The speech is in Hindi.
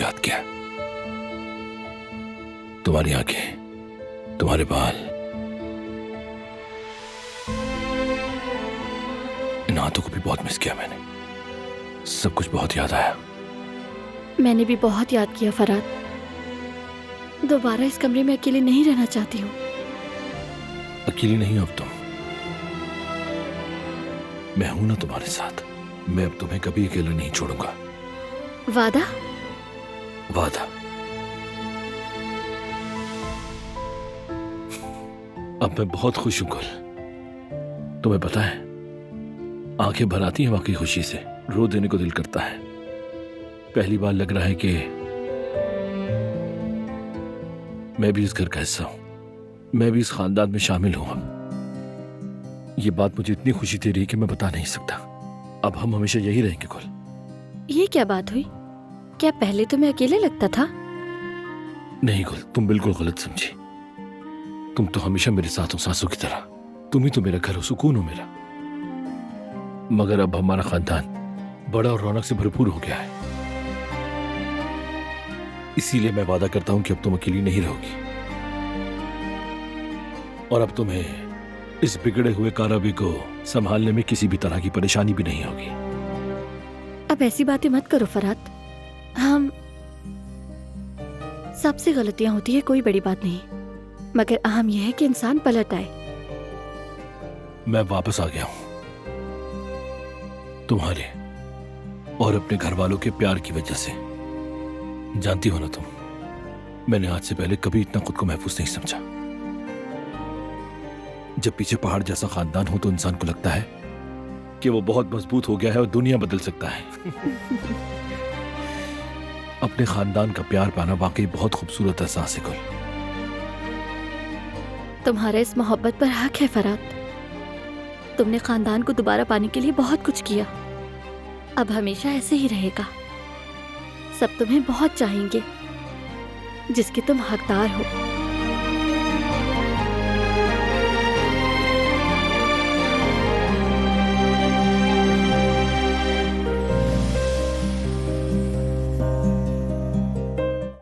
याद किया। तुम्हारी आंखें, तुम्हारे बाल, इन हाथों को भी बहुत मिस किया मैंने। सब कुछ बहुत याद आया। मैंने भी बहुत याद किया फरहाद। दोबारा इस कमरे में अकेले नहीं रहना चाहती हूँ। अकेली नहीं हो अब तुम, मैं हूं ना तुम्हारे साथ। मैं अब तुम्हें कभी अकेला नहीं छोड़ूंगा। वादा? वादा। अब मैं बहुत खुश हूं गुल। तुम्हें पता है, आंखें भर आती हैं वाकई खुशी से, रो देने को दिल करता है। पहली बार लग रहा है कि मैं भी इस घर का हिस्सा हूं, मैं भी इस खानदान में शामिल हूं। अब ये बात मुझे इतनी खुशी दे रही है कि मैं बता नहीं सकता। अब हम हमेशा यही रहेंगे गुल। ये क्या बात हुई? क्या पहले तुम्हें अकेले लगता था? नहीं गुल, तुम बिल्कुल गलत समझी। तुम तो हमेशा मेरे साथ हो, सांसों की तरह। तुम ही तो मेरा घर हो, सुकून हो मेरा। मगर अब हमारा खानदान बड़ा और रौनक से भरपूर हो गया है। इसीलिए मैं वादा करता हूं कि अब तुम अकेली नहीं रहोगी, और अब तुम्हें इस बिगड़े हुए काराबी को संभालने में किसी भी तरह की परेशानी भी नहीं होगी। अब ऐसी बातें मत करो फरहाद। हम सबसे गलतियां होती है, कोई बड़ी बात नहीं, मगर अहम यह है कि इंसान पलट आए। मैं वापस आ गया हूं तुम्हारे और अपने घर वालों के प्यार की वजह से। जानती हो ना तुम, मैंने आज से पहले कभी इतना खुद को महफूज नहीं समझा। जब पीछे पहाड़ जैसा खानदान हो तो इंसान को लगता है कि वो बहुत मजबूत हो गया है और दुनिया बदल सकता है। अपने खानदान का प्यार पाना वाकई बहुत खूबसूरत एहसास है गुल। तुम्हारे इस मोहब्बत पर हक है फरहाद। तुमने खानदान को दोबारा पाने के लिए बहुत कुछ किया। अब हमेशा ऐसे ही रहेगा। सब तुम्हें बहुत चाहेंगे, जिसके तुम हकदार हो।